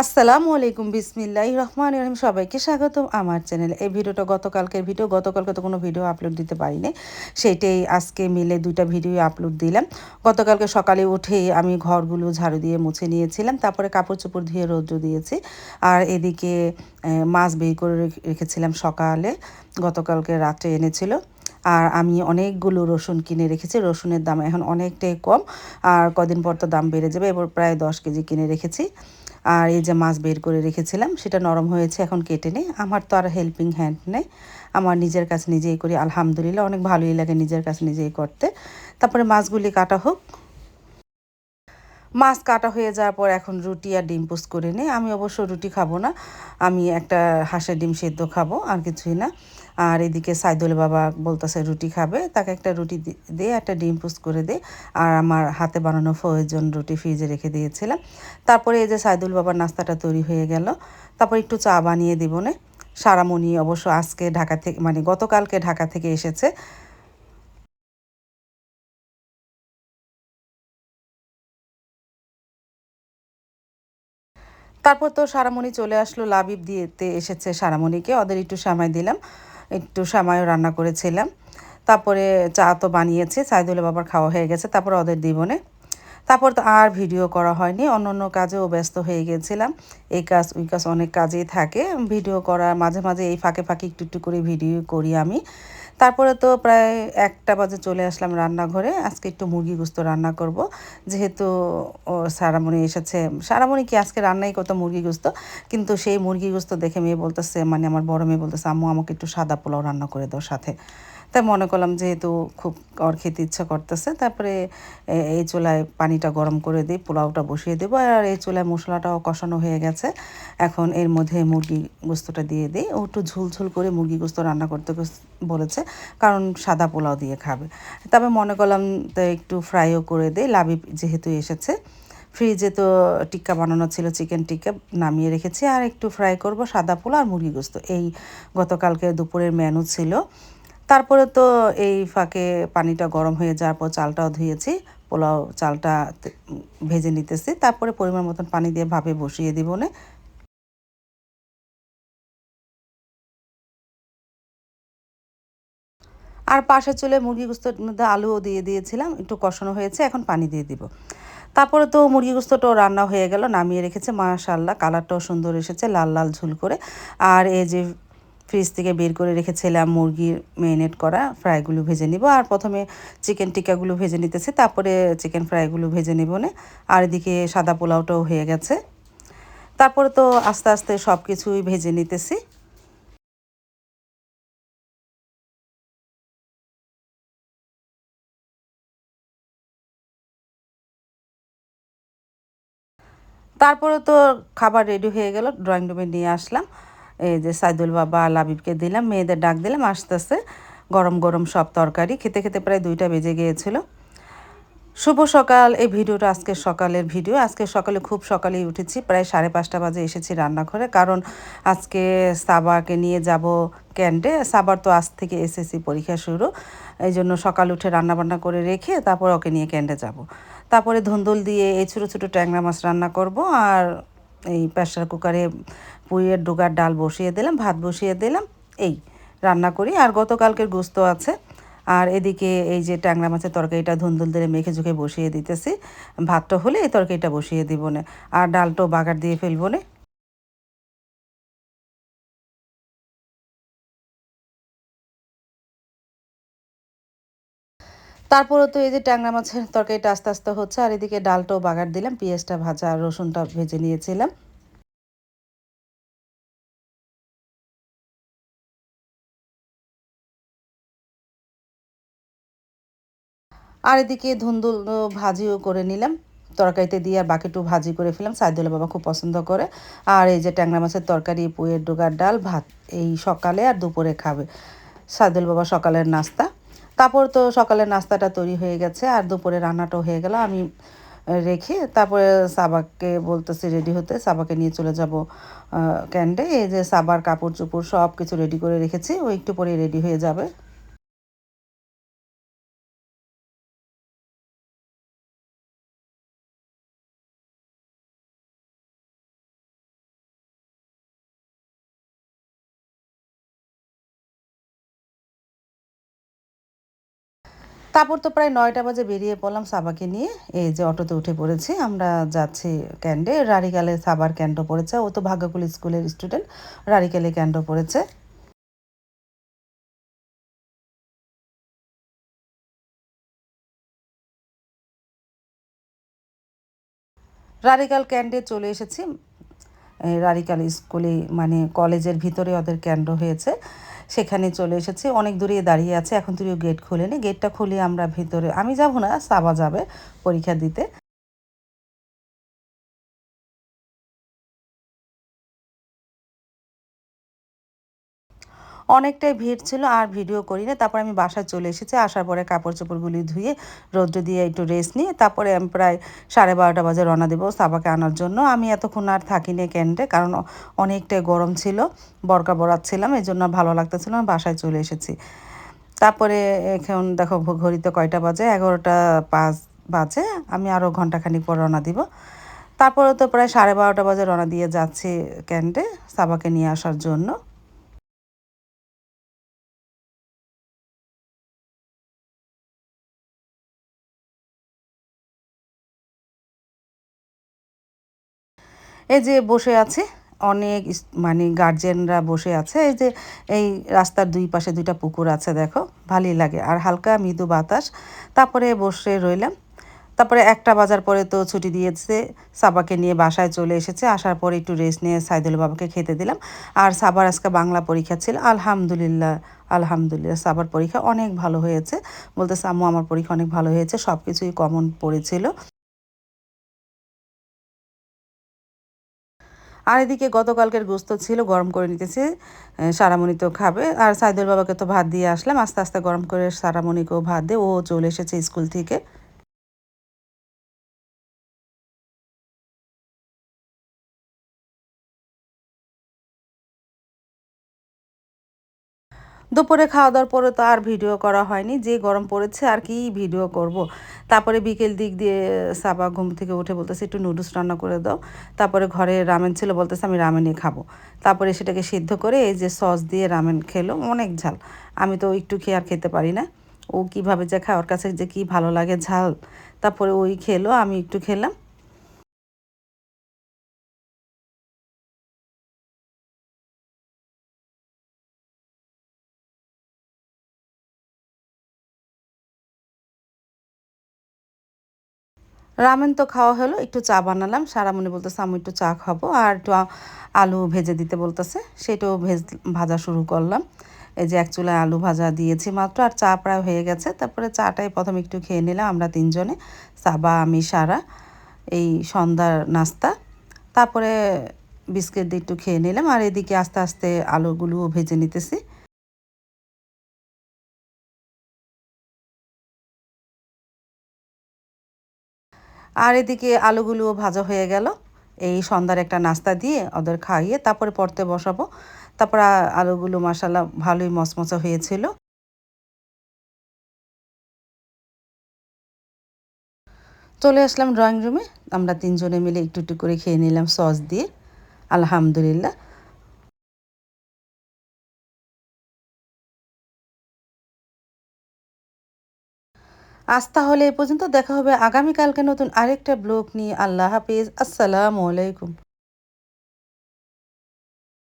আসসালামু আলাইকুম বিসমিল্লাহির রহমানির রহিম সবাইকে স্বাগতম আমার চ্যানেলে। এই ভিডিওটা গতকালকের ভিডিও, গতকালকে তো কোনো ভিডিও আপলোড দিতে পারিনি, সেইটাই আজকে মিলে দুইটা ভিডিও আপলোড দিলাম। গতকালকে সকালে উঠেই আমি ঘরগুলো ঝাড়ু দিয়ে মুছে নিয়েছিলাম, তারপরে কাপড় চোপড় ধুয়ে রৌদ্র দিয়েছি। আর এদিকে মাছ বের করে রেখেছিলাম সকালে, গতকালকে রাত্রে এনেছিল। আর আমি অনেকগুলো রসুন কিনে রেখেছি, রসুনের দাম এখন অনেকটাই কম, আর কদিন পর তো দাম বেড়ে যাবে। এবার প্রায় 10 কেজি কিনে রেখেছি। আর এই যে মাছ বের করে রেখেছিলাম, সেটা নরম হয়েছে, এখন কেটে নিই। আমার তো আর হেল্পিং হ্যান্ড নেই, আমার নিজের কাছে নিজেই করি। আলহামদুলিল্লাহ অনেক ভালোই লাগে নিজের কাছে নিজেই করতে। তারপরে মাছগুলি কাটা হোক। মাছ কাটা হয়ে যাওয়ার পর এখন রুটি আর ডিম পোস্ট করে নিই। আমি অবশ্য রুটি খাবো না, আমি একটা হাঁসের ডিম সেদ্ধ খাবো, আর কিছুই না। আর এদিকে সাইদুল বাবা বলতেছে রুটি খাবে, তাকে একটা রুটি দিয়ে একটা ডিম পোস্ট করে দে। আর আমার হাতে বানানো ফয়েজন রুটি ফ্রিজে রেখে দিয়েছিলাম। তারপরে এই যে সাইদুল বাবার নাস্তাটা তৈরি হয়ে গেল। তারপর একটু চা বানিয়ে দিব না। সারামণি অবশ্য আজকে ঢাকা থেকে, মানে গতকালকে ঢাকা থেকে এসেছে। তারপর তো সারামণি চলে আসলো, লাবিব দিয়েতে এসেছে সারামণিকে, ওদের একটু সামাই দিলাম, একটু সামাইও রান্না করেছিলাম। তারপরে চা তো বানিয়েছে, সাইদুলের বাবার খাওয়া হয়ে গেছে, তারপর ওদের দিবনে। তারপর তো আর ভিডিও করা হয়নি, অন্য অন্য কাজেও ব্যস্ত হয়ে গিয়েছিলাম। এই কাজ ওই কাজ অনেক কাজেই থাকে, ভিডিও করা মাঝে মাঝে এই ফাঁকে ফাঁকে একটু একটু করে ভিডিও করি আমি। তারপরে তো প্রায় 1টা বাজে চলে আসলাম রান্নাঘরে। আজকে একটু মুরগি গোস্ত রান্না করব, যেহেতু ও সারামণি এসেছে। সারামণি কি আজকে রান্নাই করতো মুরগি গোস্ত, কিন্তু সেই মুরগি গোস্ত দেখে মেয়ে বলতেছে, মানে আমার বড় মেয়ে বলতেছে, আম্মু আমাকে একটু সাদা পোলাও রান্না করে দাও সাথে। তাই মনে করলাম যেহেতু খুব ওর খেতে ইচ্ছা করতেছে, তারপরে এই চুলায় পানিটা গরম করে দিই, পোলাওটা বসিয়ে দেবো। আর এই চুলায় মশলাটাও কষানো হয়ে গেছে, এখন এর মধ্যে মুরগি গোস্তটা দিয়ে দিই। ও একটু ঝুলঝুল করে মুরগি গোস্ত রান্না করতে বলেছে, কারণ সাদা পোলাও দিয়ে খাবে। তবে মনে করলাম তো একটু ফ্রাইও করে দিই, লাবিব যেহেতু এসেছে। ফ্রিজে তো টিক্কা বানানো ছিল, চিকেন টিক্কা নামিয়ে রেখেছি, আর একটু ফ্রাই করব সাদা পোলাও আর মুরগি গোস্ত, এই গতকালকে দুপুরের মেনু ছিল। তারপরে তো এই ফাঁকে পানিটা গরম হয়ে যাওয়ার পর চালটাও ধুয়েছি, পোলাও চালটা ভেজে নিতেছি। তারপরে পরিমাণ মতন পানি দিয়ে ভাপে বসিয়ে দিব না। আর পাশের চুলে মুরগি গোস্তর মধ্যে আলুও দিয়ে দিয়েছিলাম, একটু কষানো হয়েছে, এখন পানি দিয়ে দিব। তারপরে তো মুরগি গোস্তটাও রান্না হয়ে গেল, নামিয়ে রেখেছে। মাশাআল্লাহ কালারটাও সুন্দর এসেছে, লাল লাল ঝুল করে। আর এই যে ফ্রিজ থেকে বের করে রেখেছিলাম মুরগির ম্যারিনেট করা ফ্রাইগুলো ভেজে নিব। আর প্রথমে চিকেন টিক্কাগুলো ভেজে নিতেছি, তারপরে চিকেন ফ্রাইগুলো ভেজে নিব না। আর এদিকে সাদা পোলাওটাও হয়ে গেছে। তারপরে তো আস্তে আস্তে সব কিছুই ভেজে নিতেছি। তারপরে তো খাবার রেডি হয়ে গেল, ড্রয়িং রুমে নিয়ে আসলাম। এই যে সাইদুল বাবা লাবিবকে দিলাম, মেয়েদের ডাক দিলাম, আস্তে আস্তে গরম গরম সব তরকারি খেতে খেতে প্রায় 2টা বেজে গিয়েছিল। শুভ সকাল, এই ভিডিওটা আজকের সকালের ভিডিও। আজকে সকালে খুব সকালেই উঠেছি, প্রায় 5:30 বাজে এসেছি রান্নাঘরে, কারণ আজকে সাবাকে নিয়ে যাব ক্যান্টে। সাবার তো আজ থেকে এসএসসি পরীক্ষা শুরু, এই জন্য সকাল উঠে রান্নাবান্না করে রেখে তারপর ওকে নিয়ে ক্যান্টে যাব। তারপরে ধুন্দুল দিয়ে এই ছোটো ছোটো ট্যাংরা মাছ রান্না করব। আর এই প্রেসার কুকারে পুঁইয়ের ডোগার ডাল বসিয়ে দিলাম, ভাত বসিয়ে দিলাম, এই রান্না করি। আর গতকালকের গোস্ত আছে। আর এদিকে এই যে ট্যাংরা মাছের তরকারিটা ধুন্দুল দিয়ে মেখে ঝুঁকে বসিয়ে দিতেছি। ভাতটা হলে এই তরকারিটা বসিয়ে দিব না, আর ডালটাও বাগার দিয়ে ফেলবো না। তারপরে তো এই যে ট্যাংরা মাছের তরকারিটা আস্তে আস্তে হচ্ছে, আর এদিকে ডালটাও বাগার দিলাম, পেঁয়াজটা ভাজা আর রসুনটা ভেজে নিয়েছিলাম। আর এদিকে ধুন্দুল ভাজিও করে নিলাম, তরকারিতে দিয়ে আর বাকিটু ভাজি করে ফেলাম, সাইদুলের বাবা খুব পছন্দ করে। আর এই যে ট্যাংরা মাছের তরকারি, পুঁইয়ের ডোগার ডাল, ভাত, এই সকালে আর দুপুরে খাবে সাইদুল বাবা সকালের নাস্তা। তারপর তো সকালের নাস্তাটা তৈরি হয়ে গেছে, আর দুপুরে রান্নাটাও হয়ে গেল। আমি রেখে তারপরে সাবাকে বলতেছি রেডি হতে, সাবাকে নিয়ে চলে যাব ক্যান্ডে। এই যে সাবার কাপড় চোপড় সব কিছু রেডি করে রেখেছি, ও একটু পরে রেডি হয়ে যাবে। তারপর তো প্রায় ৯টা বাজে বেরিয়ে পড়লাম সাবাকে নিয়ে। এই যে অটোতে উঠে পড়েছি। আমরা যাচ্ছি ক্যান্ডে। রারিকালে সাবার ক্যান্ডো পড়েছে। ও তো ভাগ্যকুল স্কুলের স্টুডেন্ট। রারিকালে ক্যান্ডো পড়েছে। রারিকাল ক্যান্ডে চলে এসেছি। রারিকাল স্কুলে মানে কলেজের ভিতরে ওদের ক্যান্ডো হয়েছে। সেখানে চলে এসেছি। অনেক দূরে দাঁড়িয়ে আছে। এখন তুইও গেট খোলেনি। গেটটা খুলে আমরা ভিতরে আমি যাব না, সাবা যাবে পরীক্ষা দিতে। অনেকটাই ভিড় ছিল আর ভিডিও করি না। তারপর আমি বাসায় চলে এসেছি। আসার পরে কাপড়-চোপড়গুলি ধুয়ে রৌদ্রে দিয়ে একটু রেস্ট নিয়ে তারপরে আমি প্রায় 12:30 বাজে রওনা দেব সাবাকে আনার জন্য। আমি এতক্ষণ আর থাকিনি ক্যান্টে কারণ অনেকটাই গরম ছিল। বরকা বরাচ্ছিলাম। এজন্য ভালো লাগতেছিল না। বাসায় চলে এসেছি। তারপরে এখন দেখো ঘড়িতে কয়টা বাজে? 11:05 বাজে। আমি আরও ঘন্টাখানিক পর রওনা দিব। তারপরে তো প্রায় 12:30 বাজে রওনা দিয়ে যাচ্ছি ক্যান্টে সাবাকে নিয়ে আসার জন্য। এই যে বসে আছে অনেক মানে গার্জিয়ানরা বসে আছে। এই যে এই রাস্তার দুই পাশে দুইটা পুকুর আছে দেখো, ভালোই লাগে আর হালকা মৃদু বাতাস। তারপরে বসে রইলাম। তারপরে 1টা বাজার পরে তো ছুটি দিয়েছে। সাবাকে নিয়ে বাসায় চলে এসেছে। আসার পরে একটু রেস্ট নিয়ে সাইদুল বাবাকে খেতে দিলাম। আর সাবার আজকে বাংলা পরীক্ষা ছিল। আলহামদুলিল্লাহ, আলহামদুলিল্লাহ সাবার পরীক্ষা অনেক ভালো হয়েছে। বলতেছে আম্মু আমার পরীক্ষা অনেক ভালো হয়েছে, সব কিছুই কমন পড়েছিল। আর এদিকে গতকালকের গোস্ত ছিল, গরম করে নিতেছি। সারামণি তো খাবে আর সাইদুল বাবাকে তো ভাত দিয়ে আসলাম। আস্তে আস্তে গরম করে সারামণিকেও ভাত দিয়ে ও চলে এসেছে স্কুল থেকে। দুপুরে খাওয়া দাওয়ার পরে তো আর ভিডিও করা হয়নি, যে গরম পড়েছে আর কি ভিডিও করব। তারপরে বিকেল দিক দিয়ে সাবা ঘুম থেকে উঠে বলতেছে একটু নুডলস রান্না করে দাও। তারপরে ঘরে রামেন ছিল, বলতেছে আমি রামেনই খাবো। তারপরে সেটাকে সিদ্ধ করে এই যে সস দিয়ে রামেন খেলো, অনেক ঝাল। আমি তো একটু খেয়ে আর খেতে পারি না। ও কিভাবে যে খায়, ওর কাছে যে কি ভালো লাগে ঝাল। তারপরে ওই খেলো, আমি একটু খেলাম। রামেন তো খাওয়া হলো, একটু চা বানালাম। সারামণি বলতেছে আমি একটু চা খাবো আর একটু আলু ভেজে দিতে বলতেছে, সেটাও ভাজা শুরু করলাম। এই যে এক চুলায় আলু ভাজা দিয়েছি মাত্র, আর চা প্রায় হয়ে গেছে। তারপরে চাটাই প্রথম একটু খেয়ে নিলাম আমরা তিনজনে, সাবা আমি সারা। এই সন্ধ্যার নাস্তা। তারপরে বিস্কিট দিয়ে একটু খেয়ে নিলাম আর এদিকে আস্তে আস্তে আলুগুলোও ভেজে নিতেছি। আর এদিকে আলুগুলোও ভাজা হয়ে গেল। এই সন্ধ্যার একটা নাস্তা দিয়ে ওদের খাইয়ে তারপরে পড়তে বসাবো। তারপর আলুগুলো মাশাআল্লাহ ভালোই মচমচে হয়েছিল। চলে আসলাম ড্রয়িং রুমে। আমরা তিনজনে মিলে একটু একটু করে খেয়ে নিলাম সস দিয়ে। আলহামদুলিল্লাহ। আজ তাহলে এ পর্যন্ত, দেখা হবে আগামীকালকে নতুন আরেকটা ব্লগ নিয়ে। আল্লাহ হাফেজ। আসসালামু আলাইকুম।